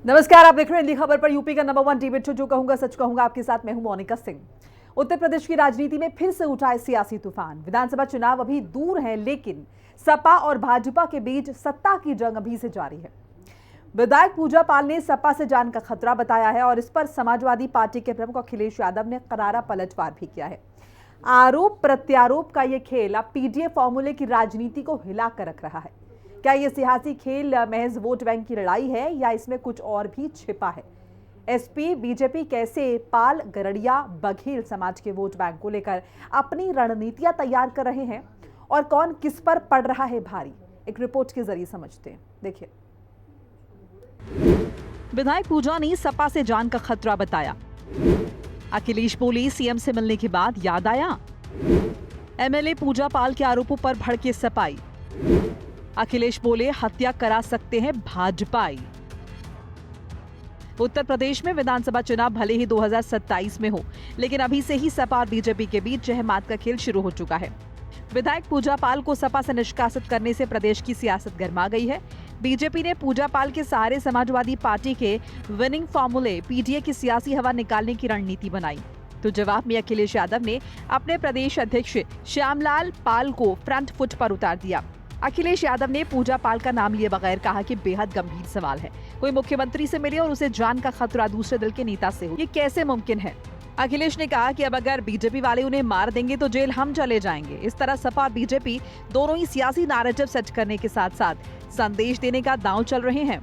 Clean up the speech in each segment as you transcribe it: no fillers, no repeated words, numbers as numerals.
नमस्कार, आप देख रहे हैं हिंदी खबर पर। यूपी का नंबर 1 टीवी शो जो कहूंगा सच कहूंगा आपके साथ मैं हूं मोनिका सिंह। उत्तर प्रदेश की राजनीति में फिर से उठा है सियासी तूफान। विधानसभा चुनाव अभी दूर है, लेकिन सपा और भाजपा के बीच सत्ता की जंग अभी से जारी है। विधायक पूजा पाल ने सपा से जान का खतरा बताया है और इस पर समाजवादी पार्टी के प्रमुख अखिलेश यादव ने करारा पलटवार भी किया है। आरोप प्रत्यारोप का यह खेल अब पीडीए फॉर्मूले की राजनीति को हिला कर रख रहा है। क्या ये सियासी खेल महज वोट बैंक की लड़ाई है या इसमें कुछ और भी छिपा है? एसपी बीजेपी कैसे पाल, गरड़िया, बघेल समाज के वोट बैंक को लेकर अपनी रणनीतियां तैयार कर रहे हैं और कौन किस पर पड़ रहा है भारी, एक रिपोर्ट के जरिए समझते हैं। देखिए, विधायक पूजा ने सपा से जान का खतरा बताया। अखिलेश बोले सीएम से मिलने के बाद याद आया। एमएलए पूजा पाल के आरोपों पर भड़के सपाई। अखिलेश बोले हत्या करा सकते हैं भाजपाई। उत्तर प्रदेश में विधानसभा चुनाव भले ही 2027 में हो, लेकिन अभी से ही सपा और बीजेपी के बीच जहमात का खेल शुरू हो चुका है। विधायक पूजा पाल को सपा से निष्कासित करने से प्रदेश की सियासत गर्मा गई है। बीजेपी ने पूजा पाल के सहारे समाजवादी पार्टी के विनिंग फॉर्मूले पीडीए की सियासी हवा निकालने की रणनीति बनाई, तो जवाब में अखिलेश यादव ने अपने प्रदेश अध्यक्ष श्यामलाल पाल को फ्रंट फुट पर उतार दिया। अखिलेश यादव ने पूजा पाल का नाम लिए बगैर कहा कि बेहद गंभीर सवाल है, कोई मुख्यमंत्री से मिले और उसे जान का खतरा दूसरे दल के नेता से हो, ये कैसे मुमकिन है? अखिलेश ने कहा कि अब अगर बीजेपी वाले उन्हें मार देंगे तो जेल हम चले जाएंगे। इस तरह सपा और बीजेपी दोनों ही सियासी नैरेटिव सेट करने के साथ साथ संदेश देने का दांव चल रहे हैं।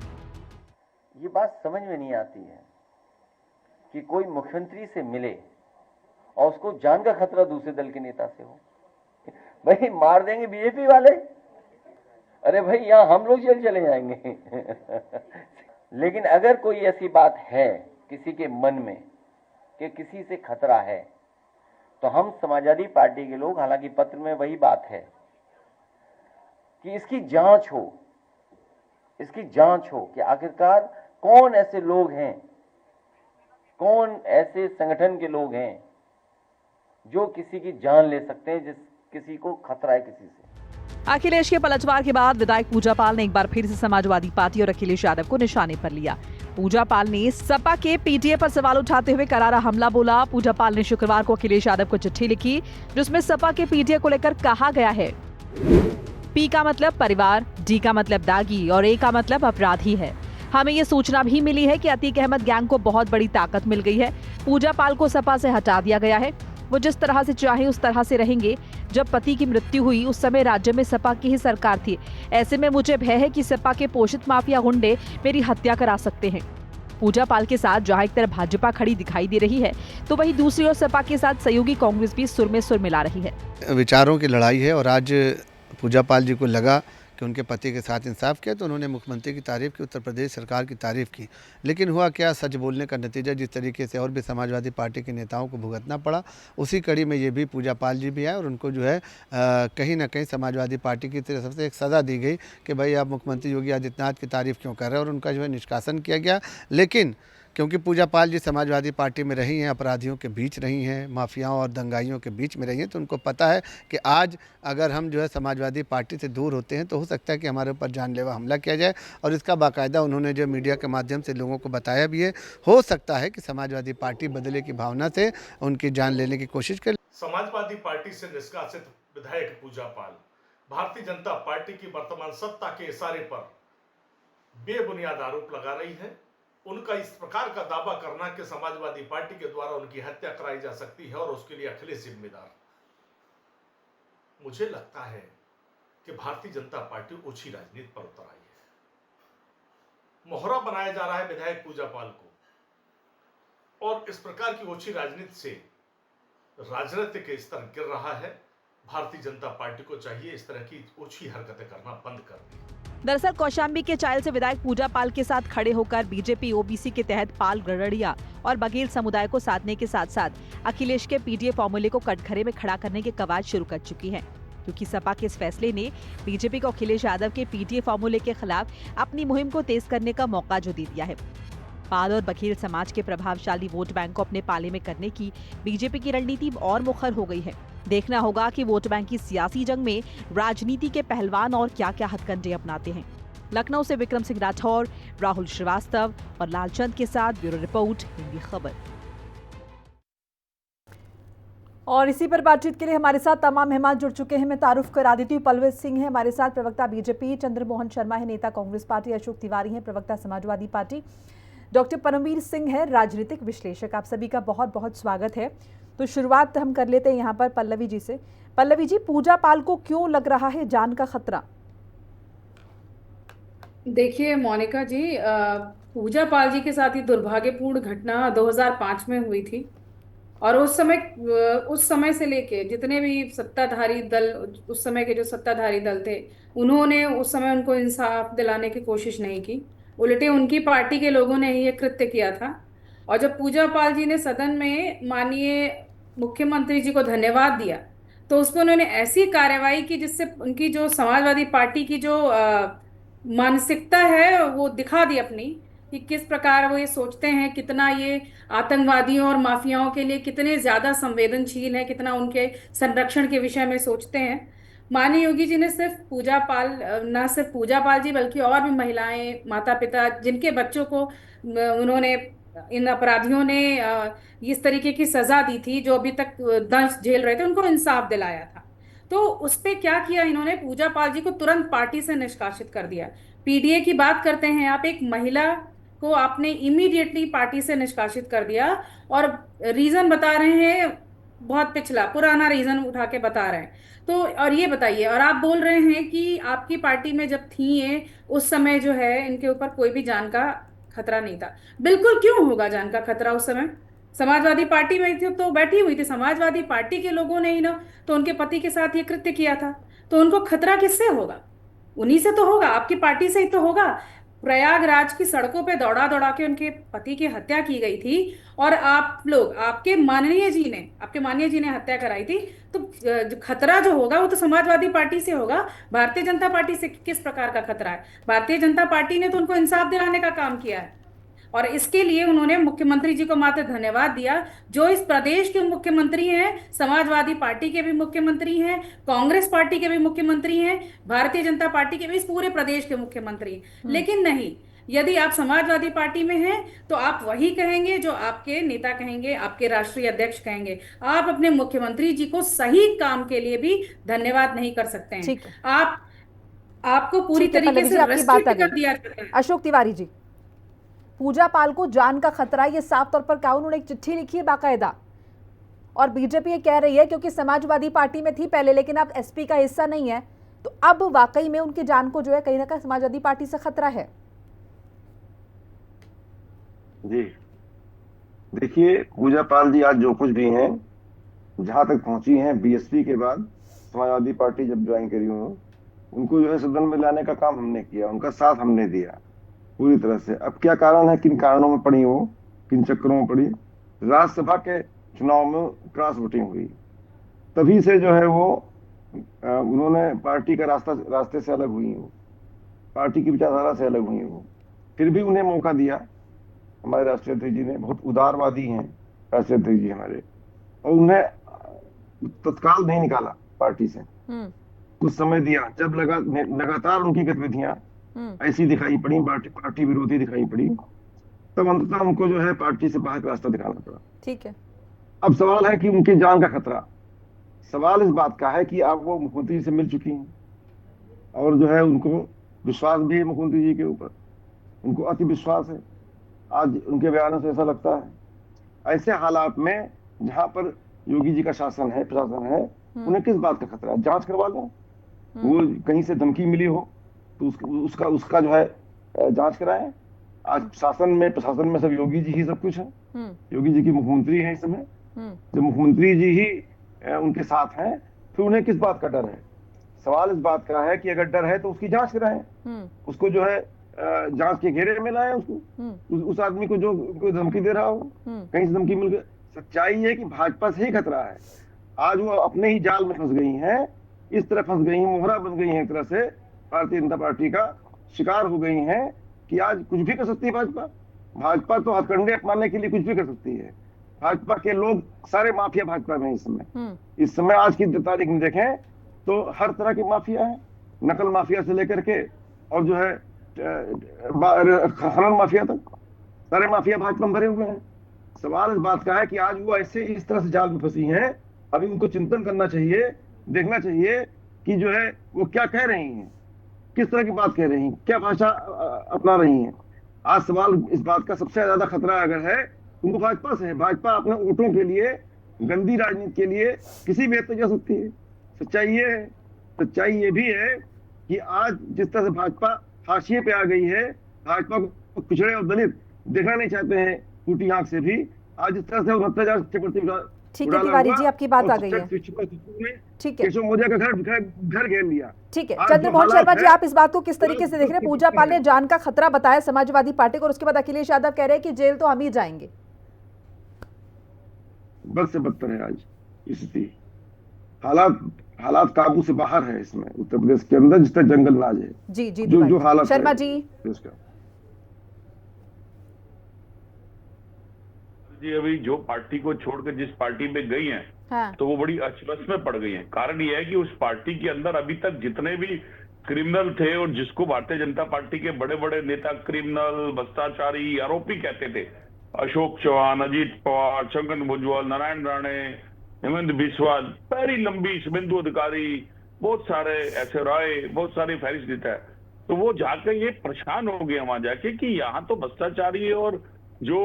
ये बात समझ में नहीं आती है कि कोई मुख्यमंत्री से मिले और उसको जान का खतरा दूसरे दल के नेता से हो। भाई मार देंगे बीजेपी वाले, अरे भाई यहाँ हम लोग जेल चले जाएंगे। लेकिन अगर कोई ऐसी बात है किसी के मन में कि किसी से खतरा है, तो हम समाजवादी पार्टी के लोग, हालांकि पत्र में वही बात है कि इसकी जांच हो कि आखिरकार कौन ऐसे लोग हैं, कौन ऐसे संगठन के लोग हैं जो किसी की जान ले सकते हैं, जिस किसी को खतरा है किसी से। अखिलेश के पलटवार के बाद विधायक पूजा पाल ने एक बार फिर से समाजवादी पार्टी और अखिलेश यादव को निशाने पर लिया। पूजा पाल ने सपा के पीडीए पर सवाल उठाते हुए करारा हमला बोला। पूजा पाल ने शुक्रवार को अखिलेश यादव को चिट्ठी लिखी, जिसमें सपा के पीडीए को लेकर कहा गया है, पी का मतलब परिवार, डी का मतलब दागी और ए का मतलब अपराधी है। हमें ये सूचना भी मिली है कि अतीक अहमद गैंग को बहुत बड़ी ताकत मिल गई है। पूजा पाल को सपा से हटा दिया गया है। वो जिस तरह से चाहे उस तरह से रहेंगे। जब पति की मृत्यु हुई उस समय राज्य में सपा की ही सरकार थी। ऐसे में मुझे भय है कि सपा के पोषित माफिया गुंडे मेरी हत्या करा सकते हैं। पूजा पाल के साथ जहां एक तरफ भाजपा खड़ी दिखाई दे रही है, तो वहीं दूसरी ओर सपा के साथ सहयोगी कांग्रेस भी सुर में सुर मिला रही है। विचारों की लड़ाई है और आज पूजा पाल जी को लगा कि उनके पति के साथ इंसाफ किया, तो उन्होंने मुख्यमंत्री की तारीफ की, उत्तर प्रदेश सरकार की तारीफ की। लेकिन हुआ क्या, सच बोलने का नतीजा जिस तरीके से और भी समाजवादी पार्टी के नेताओं को भुगतना पड़ा, उसी कड़ी में ये भी पूजा पाल जी भी आए और उनको जो है कहीं ना कहीं समाजवादी पार्टी की तरफ से एक सज़ा दी गई कि भाई आप मुख्यमंत्री योगी आदित्यनाथ की तारीफ क्यों कर रहे हैं, और उनका जो है निष्कासन किया गया। लेकिन क्योंकि पूजा पाल जी समाजवादी पार्टी में रही हैं, अपराधियों के बीच रही हैं, माफियाओं और दंगाइयों के बीच में रही हैं, तो उनको पता है कि आज अगर हम जो है समाजवादी पार्टी से दूर होते हैं तो हो सकता है कि हमारे ऊपर जानलेवा हमला किया जाए। और इसका बाकायदा उन्होंने जो मीडिया के माध्यम से लोगों को बताया भी है। हो सकता है कि समाजवादी पार्टी बदले की भावना से उनकी जान लेने की कोशिश करे। समाजवादी पार्टी से निष्कासित विधायक पूजा पाल भारतीय जनता पार्टी की वर्तमान सत्ता के इशारे पर बेबुनियाद आरोप लगा रही है। उनका इस प्रकार का दावा करना कि समाजवादी पार्टी के द्वारा उनकी हत्या कराई जा सकती है और उसके लिए अखिलेश जिम्मेदार, मुझे लगता है कि भारतीय जनता पार्टी ओछी राजनीति पर उतर आई है। मोहरा बनाया जा रहा है विधायक पूजा पाल को, और इस प्रकार की ओछी राजनीति से राजनीतिक स्तर गिर रहा है। भारतीय जनता पार्टी को चाहिए इस तरह की ओछी हरकतें करना बंद कर दी। दरअसल कौशाम्बी के चायल से विधायक पूजा पाल के साथ खड़े होकर बीजेपी ओबीसी के तहत पाल, गरड़िया और बघेल समुदाय को साधने के साथ साथ अखिलेश के पीडीए फॉर्मूले को कटघरे में खड़ा करने के कवायद शुरू कर चुकी है, क्योंकि सपा के इस फैसले ने बीजेपी को अखिलेश यादव के पीडीए फॉर्मूले के खिलाफ अपनी मुहिम को तेज करने का मौका जो दे दिया है। पाल और बघेल समाज के प्रभावशाली वोट बैंक को अपने पाले में करने की बीजेपी की रणनीति और मुखर हो गई है। देखना होगा कि वोट बैंक की सियासी जंग में राजनीति के पहलवान और क्या क्या हथकंडे अपनाते हैं। लखनऊ से विक्रम सिंह राठौर, राहुल श्रीवास्तव और लालचंद के साथ ब्यूरो रिपोर्ट, हिंदी खबर। और इसी पर बातचीत के लिए हमारे साथ तमाम मेहमान जुड़ चुके हैं। मैं तारुफ करा देती हूँ, पलवित सिंह है हमारे साथ, प्रवक्ता बीजेपी, चंद्रमोहन शर्मा है नेता कांग्रेस पार्टी, अशोक तिवारी हैं प्रवक्ता समाजवादी पार्टी, डॉक्टर परमवीर सिंह है राजनीतिक विश्लेषक। आप सभी का बहुत बहुत स्वागत है। तो शुरुआत हम कर लेते हैं यहाँ पर पल्लवी जी से। पल्लवी जी, पूजा पाल को क्यों लग रहा है जान का खतरा? देखिए मोनिका जी, पूजा पाल जी के साथ ये दुर्भाग्यपूर्ण घटना 2005 में हुई थी और उस समय से लेके जितने भी सत्ताधारी दल, उस समय के जो सत्ताधारी दल थे, उन्होंने उस समय उनको इंसाफ दिलाने की कोशिश नहीं की। उल्टे उनकी पार्टी के लोगों ने ही ये कृत्य किया था। और जब पूजा पाल जी ने सदन में माननीय मुख्यमंत्री जी को धन्यवाद दिया तो उस पर उन्होंने ऐसी कार्रवाई की जिससे उनकी जो समाजवादी पार्टी की जो मानसिकता है वो दिखा दी अपनी, कि किस प्रकार वो ये सोचते हैं, कितना ये आतंकवादियों और माफियाओं के लिए कितने ज्यादा संवेदनशील है, कितना उनके संरक्षण के विषय में सोचते हैं। माननीय योगी जी ने सिर्फ पूजा पाल, ना सिर्फ पूजा पाल जी बल्कि और भी महिलाएं, माता पिता जिनके बच्चों को उन्होंने, इन अपराधियों ने इस तरीके की सजा दी थी जो अभी तक दंश झेल रहे थे, उनको इंसाफ दिलाया था। तो उस पे क्या किया इन्होंने, पूजा पाल जी को तुरंत पार्टी से निष्कासित कर दिया। पीडीए की बात करते हैं आप, एक महिला को आपने इमीडिएटली पार्टी से निष्कासित कर दिया और रीजन बता रहे हैं बहुत पिछला पुराना रीजन उठा के बता रहे हैं। तो और ये बताइए, और आप बोल रहे हैं कि आपकी पार्टी में जब थी ये, उस समय जो है इनके ऊपर कोई भी जान का खतरा नहीं था। बिल्कुल क्यों होगा जान का खतरा, उस समय समाजवादी पार्टी में थी तो बैठी हुई थी, समाजवादी पार्टी के लोगों ने ही ना तो उनके पति के साथ ये कृत्य किया था, तो उनको खतरा किससे होगा? उन्हीं से तो होगा, आपकी पार्टी से ही तो होगा। प्रयागराज की सड़कों पे दौड़ा दौड़ा के उनके पति की हत्या की गई थी और आप लोग, आपके माननीय जी ने हत्या कराई थी। तो खतरा जो होगा वो तो समाजवादी पार्टी से होगा, भारतीय जनता पार्टी से किस प्रकार का खतरा है? भारतीय जनता पार्टी ने तो उनको इंसाफ दिलाने का काम किया है और इसके लिए उन्होंने मुख्यमंत्री जी को मात्र धन्यवाद दिया, जो इस प्रदेश के मुख्यमंत्री हैं, समाजवादी पार्टी के भी मुख्यमंत्री हैं, कांग्रेस पार्टी के भी मुख्यमंत्री हैं, भारतीय जनता पार्टी के भी, इस पूरे प्रदेश के मुख्यमंत्री हैं। लेकिन नहीं, यदि आप समाजवादी पार्टी में हैं तो आप वही कहेंगे जो आपके नेता कहेंगे, आपके राष्ट्रीय अध्यक्ष कहेंगे। आप अपने मुख्यमंत्री जी को सही काम के लिए भी धन्यवाद नहीं कर सकते हैं। आपको पूरी तरीके से रेस्ट्रिक्ट कर दिया जाता है। अशोक तिवारी जी, पूजा पाल को जान का खतरा, ये साफ तौर पर कहा, उन्होंने एक चिट्ठी लिखी है बाकायदा और बीजेपी ये कह रही है क्योंकि समाजवादी पार्टी में थी पहले लेकिन अब एसपी का हिस्सा नहीं है, तो अब वाकई में उनकी जान को जो है कहीं ना कहीं समाजवादी पार्टी से खतरा है। जी देखिए, पूजा पाल जी आज जो कुछ भी हैं, जहां तक पहुंची हैं बीएसपी के बाद, समाजवादी पार्टी जब ज्वाइन करी हूँ, उनको जो है सदन में लाने का काम हमने किया, उनका साथ हमने दिया पूरी तरह से। अब क्या कारण है, किन कारणों में पड़ी वो, किन चक्करों में पड़ी? राज्यसभा के चुनाव में क्रॉस वोटिंग हुई, तभी से जो है वो उन्होंने पार्टी का रास्ते से अलग हुई, वो पार्टी की विचारधारा से अलग हुई। वो फिर भी उन्हें मौका दिया हमारे राष्ट्रीय अध्यक्ष जी ने, बहुत उदारवादी हैं राष्ट्रीय अध्यक्ष जी हमारे, और उन्हें तत्काल नहीं निकाला पार्टी से, कुछ समय दिया। जब लगातार उनकी गतिविधियां ऐसी दिखाई पड़ी, पार्टी विरोधी दिखाई पड़ी, तब अंततः उनको जो है पार्टी से बाहर का रास्ता दिखाना पड़ा। ठीक है, अब सवाल है कि उनकी जान का खतरा, सवाल इस बात का है कि अब वो मुख्यमंत्री से मिल चुकी हैं और जो है उनको विश्वास भी है मुख्यमंत्री जी के ऊपर, उनको अति विश्वास है। आज उनके बयानों से ऐसा लगता है। ऐसे हालात में जहां पर योगी जी का शासन है, प्रशासन है, उन्हें किस बात का खतरा है? जांच करवा लें, वो कहीं से धमकी मिली हो तो उसका जो है जांच कराएं। आज शासन में, प्रशासन में सब योगी जी ही सब कुछ है, योगी जी की मुख्यमंत्री है इस समय। जब मुख्यमंत्री जी ही उनके साथ हैं, फिर उन्हें किस बात का डर है? सवाल इस बात का है कि अगर डर है तो उसकी जांच कराएं, उसको जो है जांच के घेरे में लाएं, उसको उस आदमी को जो कोई धमकी दे रहा हो, कहीं से धमकी मिल गई। सच्चाई है कि भाजपा से ही खतरा है। आज वो अपने ही जाल में फंस गई हैं, इस तरह फंस गई हैं, मोहरा बन गई हैं, एक तरह से भारतीय जनता पार्टी का शिकार हो गई हैं कि आज कुछ भी कर सकती है भाजपा तो हथकंडे अपनाने के लिए कुछ भी कर सकती है। भाजपा के लोग सारे माफिया भाजपा में इस समय आज की तारीख में देखें तो हर तरह की माफिया है, नकल माफिया से लेकर के और जो है खनन माफिया तक, सारे माफिया भाजपा में भरे हुए हैं। सवाल इस बात का है कि आज वो ऐसे इस तरह से जाल में फंसी हैं, अभी उनको चिंतन करना चाहिए, देखना चाहिए कि जो है वो क्या कह रही हैं, किस तरह की बात कह रही हैं, क्या भाषा अपना रही हैं। आज सवाल इस बात का सबसे ज्यादा खतरा अगर है उनको भाजपा से है। भाजपा अपने वोटों के लिए, गंदी राजनीति के लिए किसी भी हद तक जा सकती है। सच्चाई ये है, सच्चाई ये भी है कि आज जिस तरह से भाजपा हाशिए पे आ गई है, भाजपा को पिछड़े और दलित देखना नहीं चाहते हैं टूटी आंख से भी। आज जिस तरह से 69,000 शिक्षक भर्ती ठीक है उड़ाना तिवारी हुआ जी, आपकी बात और आ गई है। शिक्षकों ने ठीक है, केशव मोदिया का घर घेर लिया। ठीक है। आज जो चंद्रमोहन हालात शर्मा जी, है, आप इस बात को किस तरीके से देख रहे हैं? पूजा पाल ने जान का खतरा बताया समाजवादी पार्टी को और उसके बाद अखिलेश यादव कह रहे हैं कि जेल तो हम ही जाएंगे। बद से बदतर है आज स्थिति। हालात हालात काबू से बाहर है इसमें, उत्तर प्रदेश के अंदर जिस तरह जंगल राज है। जी जी जो तिवारी। हालत शर्मा है जी। देश का। जी अभी जो पार्टी को छोड़कर जिस पार्टी में गई हैं, हाँ। तो वो बड़ी अचरज में पड़ गई हैं। कारण ये है कि उस पार्टी के अंदर अभी तक जितने भी क्रिमिनल थे और जिसको भारतीय जनता पार्टी के बड़े बड़े नेता क्रिमिनल, भ्रष्टाचारी, आरोपी कहते थे, अशोक चौहान, अजीत पवार, छगन भुजबल, नारायण राणे, हेमंत बिस्वाल, पैरी लंबी, शुभेंदु अधिकारी, बहुत सारे ऐसे राय, बहुत सारी फहरिस्त देता है। तो वो जाकर ये परेशान हो गए वहां जाके कि यहाँ तो भ्रष्टाचारी और जो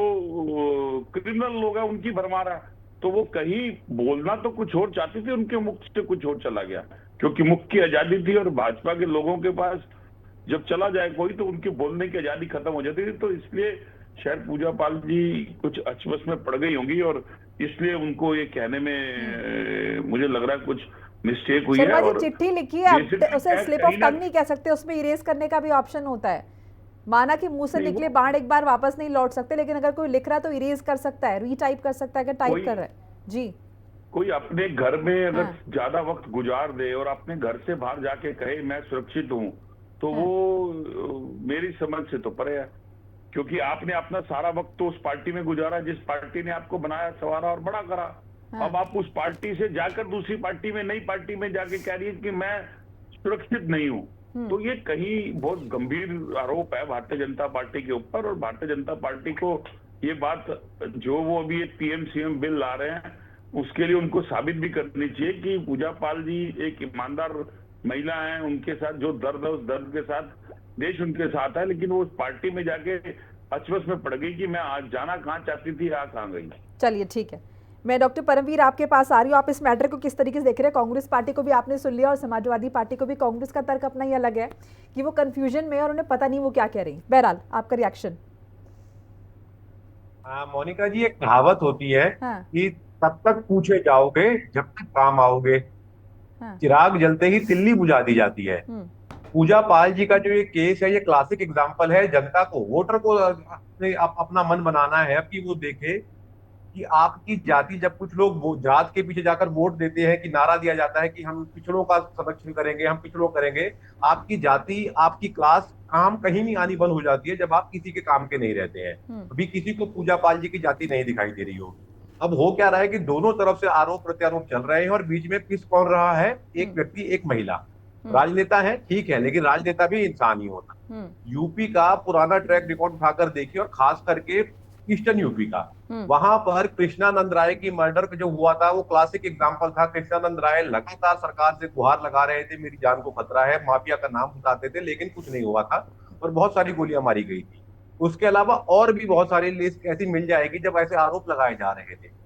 क्रिमिनल लोग हैं उनकी भरमार है। तो वो कहीं बोलना तो कुछ और चाहती थी, उनके मुख से कुछ और चला गया, क्योंकि मुख की आजादी थी और भाजपा के लोगों के पास जब चला जाए कोई तो उनकी बोलने की आजादी खत्म हो जाती थी। तो इसलिए शायद पूजा पाल जी कुछ अचवस में पड़ गई होंगी और इसलिए उनको ये कहने में मुझे लग रहा है कुछ मिस्टेक हुई है। शर्मा जी, और चिट्ठी लिखी है, बेसिकली उसे स्लिप ऑफ कहीं ना टंग नहीं कह सकते, उसमें इरेज करने का भी ऑप्शन होता है। माना कि मुंह से नहीं, निकले बाण एक बार वापस नहीं लौट सकते, लेकिन अगर कोई लिख रहा है तो इरेज कर सकता है, रीटाइप कर सकता है अगर टाइप कर रहा है। जी। कोई अपने घर में अगर हाँ। ज्यादा वक्त गुजार दे और अपने घर से बाहर जाके कहे मैं सुरक्षित हूँ, तो हाँ। वो मेरी समझ से तो परे है। क्योंकि आपने अपना सारा वक्त तो उस पार्टी में गुजारा जिस पार्टी ने आपको बनाया, संवारा और बड़ा करा। हाँ। अब आप उस पार्टी से जाकर दूसरी पार्टी में, नई पार्टी में जाके कह रही है कि मैं सुरक्षित नहीं हूँ, तो ये कहीं बहुत गंभीर आरोप है भारतीय जनता पार्टी के ऊपर। और भारतीय जनता पार्टी को ये बात, जो वो अभी एक पीएम सीएम बिल ला रहे हैं, उसके लिए उनको साबित भी करनी चाहिए कि पूजा पाल जी एक ईमानदार महिला हैं, उनके साथ जो दर्द है उस दर्द के साथ देश उनके साथ है। लेकिन वो उस पार्टी में जाके अचवस में पड़ गई कि मैं आज जाना कहाँ चाहती थी, आ कहाँ गई। चलिए ठीक है, मैं डॉक्टर परमवीर आपके पास आ रही हूँ। आप इस मैटर को किस तरीके से देख रहे हैं? कांग्रेस पार्टी को भी आपने सुन लिया और समाजवादी पार्टी को भी। कांग्रेस का तर्क अपना ही अलग है कि वो कंफ्यूजन में और उन्हें पता नहीं वो क्या कह रही। बहरहाल आपका रिएक्शन। मोनिका जी, एक कहावत होती है हाँ। कि तब तक पूछे जाओगे जब तक काम आओगे। हाँ। चिराग जलते ही तिल्ली बुझा दी जाती है। पूजा पाल जी का जो ये केस है, ये क्लासिक एग्जांपल है। जनता को, वोटर को अपना मन बनाना है कि वो देखे कि आपकी जाति, जब कुछ लोग जात के पीछे जाकर वोट देते हैं, कि नारा दिया जाता है कि हम पिछड़ों का संरक्षण करेंगे, हम पिछड़ों करेंगे, आपकी जाति, आपकी क्लास काम कहीं नहीं आनी बंद हो जाती है जब आप किसी के काम के नहीं रहते हैं। अभी किसी को पूजा पाल जी की जाति नहीं दिखाई दे रही होगी। अब हो क्या रहा है कि दोनों तरफ से आरोप प्रत्यारोप चल रहे हैं और बीच में पिस कौन रहा है? एक व्यक्ति, एक महिला। राजनेता है, ठीक है, लेकिन राजनेता भी इंसान ही होता। यूपी का पुराना ट्रैक रिकॉर्ड उठाकर देखिए, और खास करके ईस्टर्न यूपी का, वहां पर कृष्णानंद राय की मर्डर जो हुआ था वो क्लासिक एग्जांपल था। कृष्णानंद राय लगातार सरकार से गुहार लगा रहे थे, मेरी जान को खतरा है, माफिया का नाम बताते थे, लेकिन कुछ नहीं हुआ था और बहुत सारी गोलियां मारी गई थी। उसके अलावा और भी बहुत सारी लिस्ट ऐसी मिल जाएगी जब ऐसे आरोप लगाए जा रहे थे।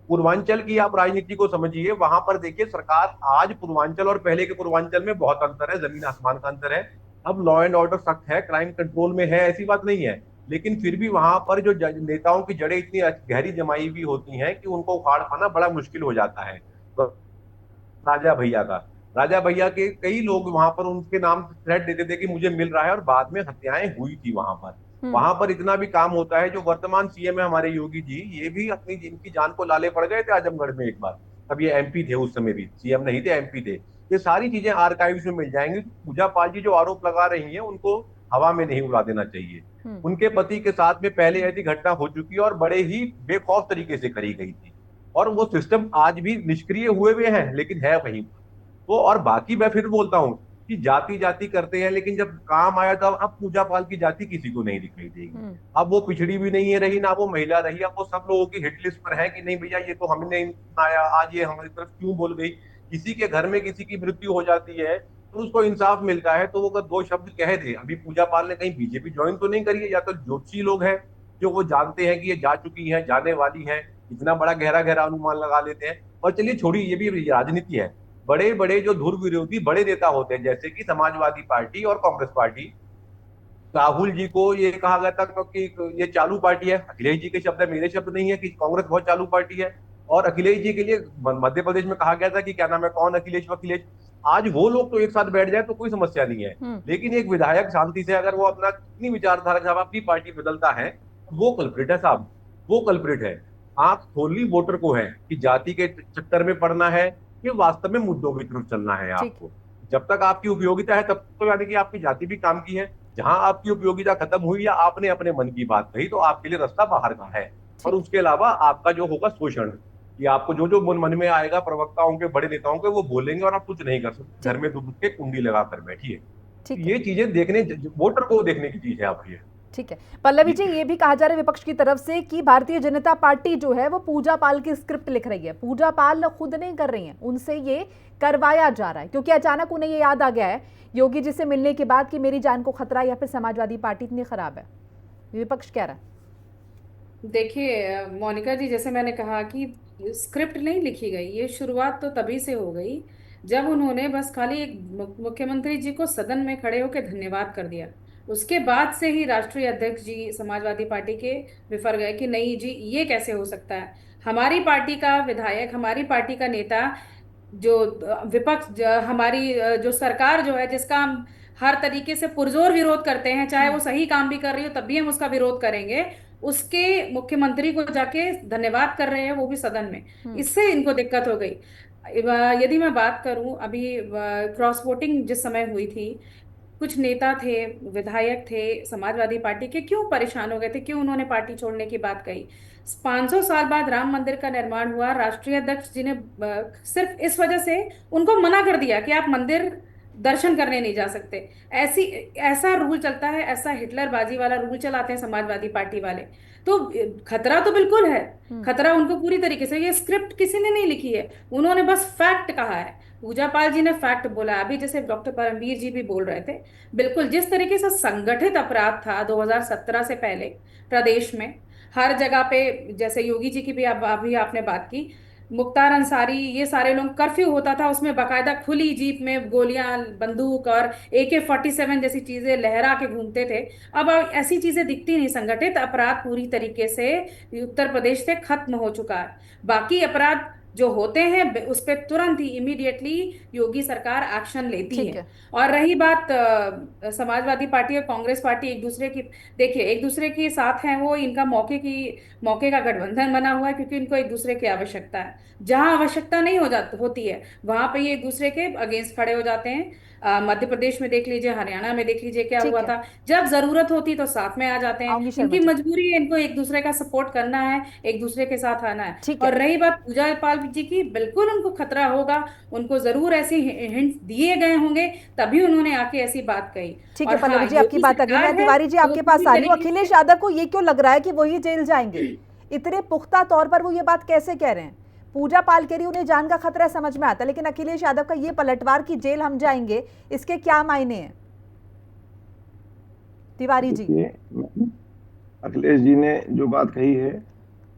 पूर्वांचल की आप राजनीति को समझिए, वहां पर देखिए सरकार, आज पूर्वांचल और पहले के पूर्वांचल में बहुत अंतर है, जमीन आसमान का अंतर है। अब लॉ एंड ऑर्डर सख्त है, क्राइम कंट्रोल में है, ऐसी बात नहीं है, लेकिन फिर भी वहां पर जो नेताओं की जड़ें इतनी गहरी जमाई हुई होती हैं कि उनको उखाड़ पाना बड़ा मुश्किल हो जाता है। तो राजा भैया के कई लोग वहां पर उनके नाम थ्रेट देते थे कि मुझे मिल रहा है, और बाद में हत्याएं हुई थी वहां पर इतना भी काम होता है। जो वर्तमान सीएम है हमारे योगी जी, ये भी अपनी इनकी जान को लाले पड़ गए थे आजमगढ़ में एक बार। अब ये एमपी थे, उस समय भी सीएम नहीं थे, एमपी थे। ये सारी चीजें आर्काइव्स में मिल जाएंगी। पूजा पाल जी जो आरोप लगा रही है उनको हवा में नहीं उड़ा देना चाहिए। उनके पति के साथ में पहले ऐसी घटना हो चुकी है और बड़े ही बेखौफ तरीके से करी गई थी, और वो सिस्टम आज भी निष्क्रिय हुए हैं, लेकिन है वहीं। तो और बाकी मैं फिर बोलता हूँ, कि जाति जाति करते हैं, लेकिन जब काम आया तब अब पूजा पाल की जाति किसी को नहीं दिखाई देगी। अब वो पिछड़ी भी नहीं है रही, ना वो महिला रही, अब वो सब लोगों की हिट लिस्ट पर है कि नहीं भैया ये तो हमने सुनाया, आज ये हमारी तरफ क्यों बोल गई। किसी के घर में किसी की मृत्यु हो जाती है तो उसको इंसाफ मिलता है, तो वो अगर दो शब्द कह दे। अभी पूजा पाल ने कहीं बीजेपी ज्वाइन तो नहीं करी है, या तो ज्योतिषी लोग हैं जो वो जानते हैं कि ये जा चुकी है, जाने वाली है, इतना बड़ा गहरा गहरा अनुमान लगा लेते हैं। और चलिए छोड़िए, ये भी राजनीति है। बड़े बड़े जो धुर विरोधी बड़े नेता होते हैं, जैसे कि समाजवादी पार्टी और कांग्रेस पार्टी, राहुल जी को ये कहा गया था कि ये चालू पार्टी है। अखिलेश जी के शब्द है, मेरे शब्द नहीं है, कि कांग्रेस बहुत चालू पार्टी है। और अखिलेश जी के लिए मध्य प्रदेश में कहा गया था कि क्या नाम है, कौन अखिलेश वखिलेश। आज वो लोग तो एक साथ बैठ जाए तो कोई समस्या नहीं है, लेकिन एक विधायक शांति से अगर वो अपना इतनी विचारधारा के साथ अपनी पार्टी बदलता है, वो कल्प्रिट है साहब, वो कल्प्रिट है। आंख खोलनी वोटर को है कि जाति के चक्कर में पड़ना है कि वास्तव में मुद्दों की तरफ चलना है आपको। जब तक आपकी उपयोगिता है तब तो यानी कि आपकी जाति भी काम की है। जहां आपकी उपयोगिता खत्म हुई या आपने अपने मन की बात कही, तो आपके लिए रास्ता बाहर का है। और उसके अलावा आपका जो होगा शोषण, कि आपको जो जो मन में आएगा प्रवक्ताओं के, बड़े नेताओं के, वो बोलेंगे और आप कुछ नहीं कर सकते। घर में डूब के कुंडी लगाकर बैठिए। ये चीजें देखने, वोटर को देखने की चीज है आप ये। ठीक है पल्लवी जी, ये भी कहा जा रहा है विपक्ष की तरफ से कि भारतीय जनता पार्टी जो है वो पूजा पाल की स्क्रिप्ट लिख रही है। पूजा पाल खुद नहीं कर रही हैं, उनसे ये करवाया जा रहा है, क्योंकि अचानक उन्हें ये याद आ गया है योगी जी से मिलने के बाद कि मेरी जान को खतरा या फिर समाजवादी पार्टी इतनी खराब है। विपक्ष कह रहा है। देखिए मोनिका जी, जैसे मैंने कहा कि स्क्रिप्ट नहीं लिखी गई, ये शुरुआत तो तभी से हो गई जब उन्होंने बस खाली एक मुख्यमंत्री जी को सदन में खड़े होकर धन्यवाद कर दिया। उसके बाद से ही राष्ट्रीय अध्यक्ष जी समाजवादी पार्टी के विफर गए कि नहीं जी, ये कैसे हो सकता है। हमारी पार्टी का विधायक, हमारी पार्टी का नेता, जो विपक्ष, हमारी जो सरकार जो है, जिसका हम हर तरीके से पुरजोर विरोध करते हैं, चाहे वो सही काम भी कर रही हो तब भी हम उसका विरोध करेंगे, उसके मुख्यमंत्री को जाके धन्यवाद कर रहे हैं, वो भी सदन में। इससे इनको दिक्कत हो गई। यदि मैं बात करूं, अभी क्रॉस वोटिंग जिस समय हुई थी, कुछ नेता थे, विधायक थे समाजवादी पार्टी के, क्यों परेशान हो गए थे, क्यों उन्होंने पार्टी छोड़ने की बात कही। 500 साल बाद राम मंदिर का निर्माण हुआ, राष्ट्रीय अध्यक्ष जी ने सिर्फ इस वजह से उनको मना कर दिया कि आप मंदिर दर्शन करने नहीं जा सकते। ऐसा रूल चलता है, ऐसा हिटलरबाजी वाला रूल चलाते हैं समाजवादी पार्टी वाले। तो खतरा तो बिल्कुल है, खतरा उनको पूरी तरीके से। ये स्क्रिप्ट किसी ने नहीं लिखी है, उन्होंने बस फैक्ट कहा है। पूजा पाल जी ने फैक्ट बोला। अभी जैसे डॉक्टर परमवीर जी भी बोल रहे थे, बिल्कुल जिस तरीके से संगठित अपराध था 2017 से पहले प्रदेश में हर जगह पे, जैसे योगी जी की भी अभी आपने बात की, मुख्तार अंसारी, ये सारे लोग, कर्फ्यू होता था उसमें बाकायदा खुली जीप में गोलियां, बंदूक और AK-47 जैसी चीजें लहरा के घूमते थे। अब ऐसी चीजें दिखती नहीं। संगठित अपराध पूरी तरीके से उत्तर प्रदेश से खत्म हो चुका है। बाकी अपराध जो होते हैं उस पर तुरंत ही इमीडिएटली योगी सरकार एक्शन लेती है। और रही बात समाजवादी पार्टी और कांग्रेस पार्टी एक दूसरे की, देखिए एक दूसरे के साथ हैं, वो इनका मौके का गठबंधन बना हुआ है, क्योंकि इनको एक दूसरे की आवश्यकता है। जहां आवश्यकता नहीं होती है वहां पे ये एक दूसरे के अगेंस्ट खड़े हो जाते हैं। मध्य प्रदेश में देख लीजिए, हरियाणा में देख लीजिए क्या हुआ था। जब जरूरत होती तो साथ में आ जाते हैं। इनकी मजबूरी है, इनको एक दूसरे का सपोर्ट करना है, एक दूसरे के साथ आना है। और रही बात पूजा पाल जी की, बिल्कुल उनको खतरा होगा, उनको जरूर ऐसे हिंट दिए गए होंगे, तभी उन्होंने आके ऐसी बात कही। ठीक है पल्लवी जी, आपकी बात अगली। मैं तिवारी जी आपके पास आ रही हूँ। अखिलेश यादव को ये क्यों लग रहा है कि वो ही जेल जाएंगे? इतने पुख्ता तौर पर वो ये बात कैसे कह रहे हैं? पूजा पाल के लिए उन्हें जान का खतरा समझ में आता, लेकिन अखिलेश यादव का ये पलटवार की जेल हम जाएंगे, इसके क्या मायने हैं? तिवारी जी, अखिलेश जी ने जो बात कही है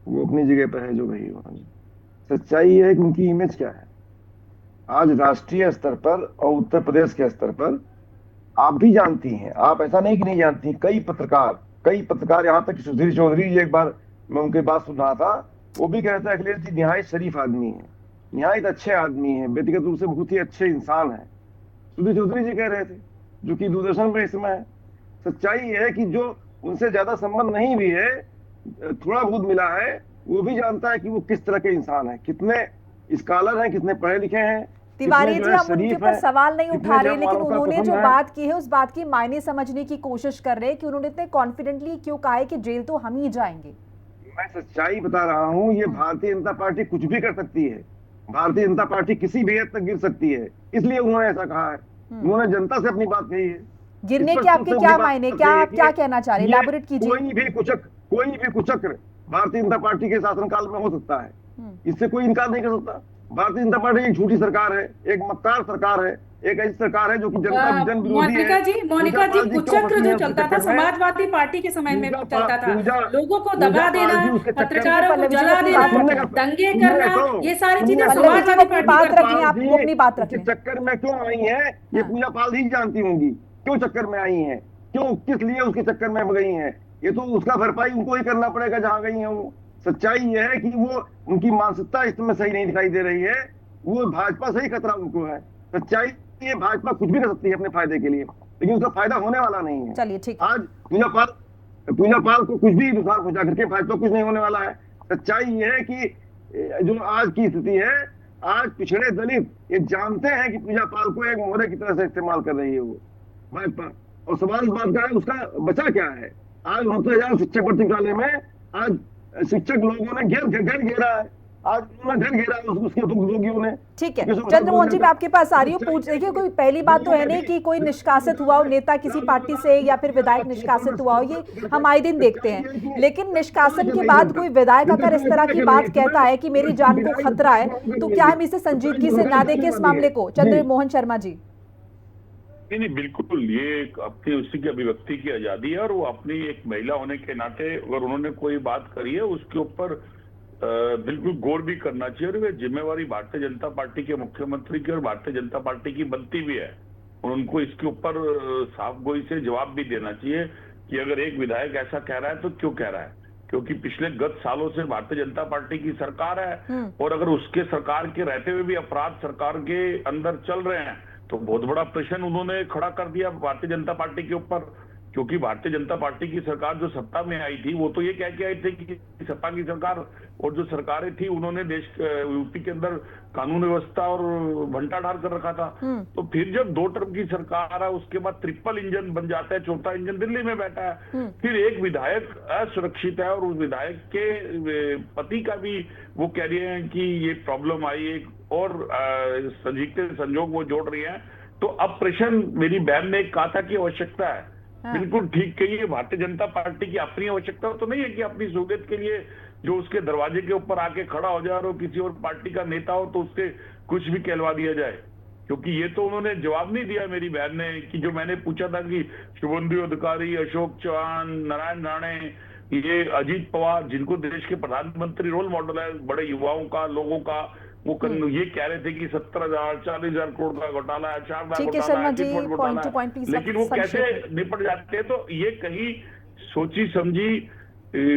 वो अपनी जगह पर है जो कही उन्होंने। सच्चाई ये है कि उनकी इमेज क्या है आज राष्ट्रीय स्तर पर और उत्तर प्रदेश के स्तर पर। आप भी जानती हैं, आप ऐसा नहीं कि नहीं जानती, कई पत्रकार यहाँ तक सुधीर चौधरी जी, एक बार मैं उनकी बात सुन रहा था, वो भी कहते हैं अखिलेश जी निहायत शरीफ आदमी है, निहायत अच्छे आदमी है, व्यक्तिगत रूप से बहुत ही अच्छे इंसान है। सुधीर चौधरी जी कह रहे थे, जो कि दूरदर्शन पर इस समय है। सच्चाई ये है कि जो उनसे ज्यादा संबंध नहीं भी है, थोड़ा बहुत मिला है, वो भी जानता है कि वो किस तरह के इंसान है, कितने स्कॉलर हैं, कितने पढ़े लिखे हैं। तिवारी जी, हम उनके ऊपर सवाल नहीं उठा रहे, लेकिन उन्होंने जो बात की है उस बात की मायने समझने की कोशिश कर रहे हैं कि उन्होंने इतने कॉन्फिडेंटली क्यों कहा है कि जेल तो हम ही जाएंगे। मैं सच्चाई बता रहा हूं, ये भारतीय जनता पार्टी कुछ भी कर सकती है, भारतीय जनता पार्टी किसी भी हद तक गिर सकती है, इसलिए उन्होंने ऐसा कहा है। उन्होंने जनता से अपनी बात कही है। गिरने के आपके क्या मायने, क्या आप क्या कहना चाह रहे हैं, इलैबोरेट कीजिए। कोई भी कुचक्र भारतीय जनता पार्टी के शासनकाल में हो सकता है, इससे कोई इनकार नहीं कर सकता। भारतीय जनता पार्टी एक झूठी सरकार है, एक मक्कार सरकार है, एक ऐसी सरकार है जो कि जन विरोधी है। मोनिका जी कुचक्र जो चलता था समाजवादी पार्टी के समय में चलता था, लोगों को दगा देना, पत्रकारों को जला देना, दंगे करना, ये सारी चीजें समाजवादी पार्टी बात रखें, आप अपनी बात रखें। चक्कर में क्यों आई है ये पूजा पाल ही जानती होंगी, क्यों चक्कर में आई है, क्यों किस लिए उसके चक्कर में गई है। ये तो उसका भरपाई उनको ही करना पड़ेगा जहां गई है वो। सच्चाई ये है कि वो उनकी मानसिकता इस समय सही नहीं दिखाई दे रही है, वो भाजपा से ही खतरा उनको है। सच्चाई ये भाजपा कुछ भी कर सकती है अपने फायदे के लिए, लेकिन उसका फायदा होने वाला नहीं है। चलिए ठीक, आज पूजा पाल को कुछ भी नुकसान पहुंचा करके भाजपा कुछ नहीं होने वाला है। सच्चाई ये है कि जो आज की स्थिति है, आज पिछड़े दलित ये जानते हैं कि पूजा पाल को एक मोहरे की तरह से इस्तेमाल कर रही है वो भाजपा। और सवाल इस बात का है उसका बचा क्या है। आज 29,000 शिक्षक भर्ती घोटाले में आज शिक्षक लोगों ने घर घेरा है, आज उन्होंने घर घेरा है उसके भुगतानियों ने। ठीक है चंद्रमोहन जी, मैं आपके पास आ रही हूँ। पूछ देखिए, कोई पहली बात तो है नहीं कि कोई निष्कासित हुआ हो नेता किसी पार्टी से या फिर विधायक निष्कासित हुआ हो, ये हम आए दिन देखते हैं। लेकिन निष्कासन के बाद कोई विधायक अगर इस तरह की बात कहता है कि मेरी जान को खतरा है, तो क्या हम इसे संजीदगी से ना देखें इस मामले को? चंद्रमोहन शर्मा जी। नहीं, बिल्कुल, ये अपनी उसी की अभिव्यक्ति की आजादी है और वो अपनी एक महिला होने के नाते अगर उन्होंने कोई बात करी है उसके ऊपर बिल्कुल गौर भी करना चाहिए। और वे जिम्मेवारी भारतीय जनता पार्टी के मुख्यमंत्री की और भारतीय जनता पार्टी की बनती भी है, और उनको इसके ऊपर साफ गोई से जवाब भी देना चाहिए कि अगर एक विधायक ऐसा कह रहा है तो क्यों कह रहा है। क्योंकि पिछले गत सालों से भारतीय जनता पार्टी की सरकार है, और अगर उसके सरकार के रहते हुए भी अपराध सरकार के अंदर चल रहे हैं तो बहुत बड़ा प्रश्न उन्होंने खड़ा कर दिया भारतीय जनता पार्टी के ऊपर। क्योंकि भारतीय जनता पार्टी की सरकार जो सत्ता में आई थी वो तो ये कह के आई थी कि सत्ता की सरकार और जो सरकारें थी उन्होंने देश यूपी के अंदर कानून व्यवस्था और भंटाढार कर रखा था। तो फिर जब 2 टर्म की सरकार है उसके बाद ट्रिपल इंजन बन जाता है, चौथा इंजन दिल्ली में बैठा है। फिर एक विधायक असुरक्षित है और उस विधायक के पति का भी वो कह रहे हैं कि ये प्रॉब्लम आई, एक और संजोग वो जोड़ रही है। तो अब प्रश्न मेरी बहन ने कहा था कि आवश्यकता है, बिल्कुल ठीक कहिए, भारतीय जनता पार्टी की अपनी आवश्यकता तो नहीं है कि अपनी सहूलियत के लिए जो उसके दरवाजे के ऊपर आके खड़ा हो जाए और किसी और पार्टी का नेता हो तो उससे कुछ भी कहलवा दिया जाए। क्योंकि ये तो उन्होंने जवाब नहीं दिया मेरी बहन ने कि जो मैंने पूछा था कि शुभेंदु अधिकारी, अशोक चौहान, नारायण राणे, ये अजीत पवार जिनको देश के प्रधानमंत्री रोल मॉडल है बड़े युवाओं का, लोगों का, वो ये कह रहे थे कि 70,000 40,000 करोड़ का घोटाला है, 4,000 घोटाला है, लेकिन वो कैसे निपट जाते हैं। तो ये कहीं सोची समझी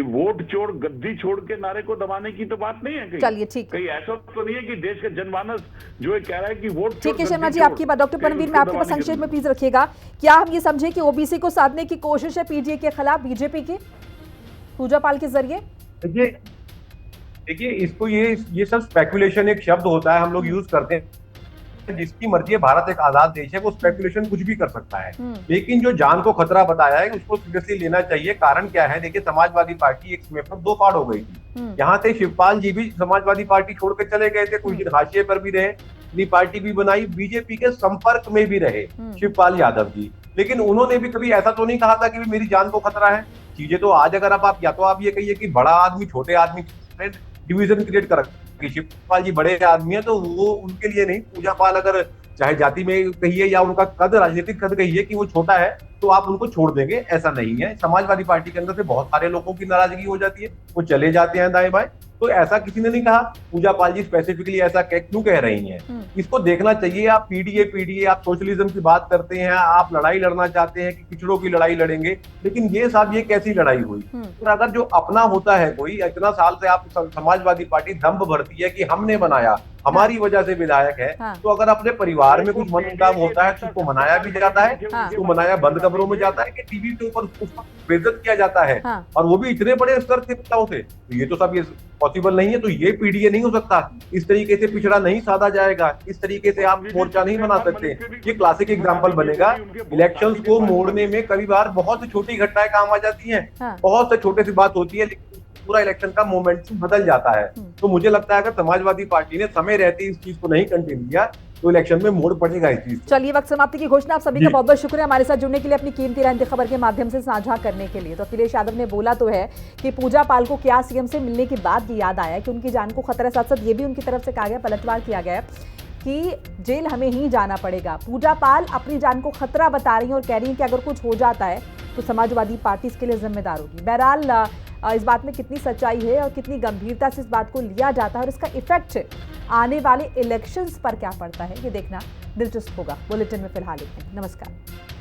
वोट छोड़ गद्दी छोड़ के नारे को दबाने की तो बात नहीं है। चलिए ठीक, कहीं ऐसा तो नहीं है कि देश के जनमानस जो कह रहा है कि वोट। ठीक है शर्मा जी, आपकी बात। डॉक्टर परमवीर, मैं आपके पास संक्षेप में प्लीज रखिएगा। क्या हम ये समझे कि ओबीसी को साधने की कोशिश है पीडीए के खिलाफ बीजेपी की पूजा पाल के जरिए? देखिए इसको ये सब स्पेकुलेशन एक शब्द होता है हम लोग यूज करते हैं, जिसकी मर्जी है, भारत एक आजाद देश है, वो स्पेकुलेशन कुछ भी कर सकता है। लेकिन जो जान को खतरा बताया है उसको सीरियसली लेना चाहिए। कारण क्या है, देखिए समाजवादी पार्टी एक समय पर 2 पार्ट हो गई थी। यहाँ से शिवपाल जी भी समाजवादी पार्टी छोड़ के चले गए थे, कुछ दिन हाशिए पर भी रहे, अपनी पार्टी भी बनाई, बीजेपी के संपर्क में भी रहे शिवपाल यादव जी। लेकिन उन्होंने भी कभी ऐसा तो नहीं कहा था कि मेरी जान को खतरा है। चीजें तो आज अगर आप या तो आप ये कहिए कि बड़ा आदमी छोटे आदमी डिवीजन क्रिएट कर, शिवपाल जी बड़े आदमी है तो वो उनके लिए नहीं, पूजा पाल अगर चाहे जाति में कहिए या उनका कद राजनीतिक कद कहिए कि वो छोटा है तो आप उनको छोड़ देंगे, ऐसा नहीं है। समाजवादी पार्टी के अंदर से बहुत सारे लोगों की नाराजगी हो जाती है, वो चले जाते हैं दाएं बाएं, तो ऐसा किसी ने नहीं कहा। पूजा पाल जी स्पेसिफिकली ऐसा क्यों कह रही हैं, इसको देखना चाहिए। आप पीडीए आप सोशलिज्म की बात करते हैं, आप लड़ाई लड़ना चाहते हैं कि पिछड़ों की लड़ाई लड़ेंगे, लेकिन ये साहब ये कैसी लड़ाई हुई? तो अगर जो अपना होता है कोई, इतना साल से आप समाजवादी पार्टी दम्भ भरती है कि हमने बनाया, हमारी वजह से विधायक है, तो अगर अपने परिवार में कुछ मनमुटाव होता है तो उसको मनाया भी जाता है, उसको मनाया बंद कमरों में जाता है कि टीवी के ऊपर उसको बेइज्जत किया जाता है, और वो भी इतने बड़े स्तर से पिताओं से। तो ये तो सब ये पॉसिबल नहीं है। तो ये पीडीए नहीं हो सकता, इस तरीके से पिछड़ा नहीं साधा जाएगा, इस तरीके से आप मोर्चा नहीं बना सकते। ये क्लासिक एग्जांपल बनेगा। इलेक्शंस को मोड़ने में कई बार बहुत छोटी घटनाएं काम आ जाती हैं, बहुत से छोटे सी बात होती है, लेकिन पूरा इलेक्शन का मोमेंटम बदल जाता है। तो मुझे लगता है अगर समाजवादी पार्टी ने समय रहते इस चीज को नहीं कंटिन्यू किया तो इलेक्शन में मोड़ पड़ेगा इस चीज। चलिए, वक्त समाप्ति की घोषणा। आप सभी का जी। बहुत बहुत शुक्रिया हमारे साथ जुड़ने के लिए, अपनी कीमती राय खबर के माध्यम से साझा करने के लिए। तो अखिलेश यादव ने बोला तो है कि पूजा पाल को क्या सीएम से मिलने के बाद ये याद आया कि उनकी जान को खतरा, साथ साथ ये भी उनकी तरफ से कहा गया, पलटवार किया गया कि जेल हमें ही जाना पड़ेगा। पूजा पाल अपनी जान को खतरा बता रही हैं और कह रही हैं कि अगर कुछ हो जाता है तो समाजवादी पार्टी इसके लिए जिम्मेदार होगी। बहरहाल इस बात में कितनी सच्चाई है और कितनी गंभीरता से इस बात को लिया जाता है और इसका इफेक्ट आने वाले इलेक्शंस पर क्या पड़ता है, ये देखना दिलचस्प होगा। बुलेटिन में फिलहाल इतना ही। नमस्कार।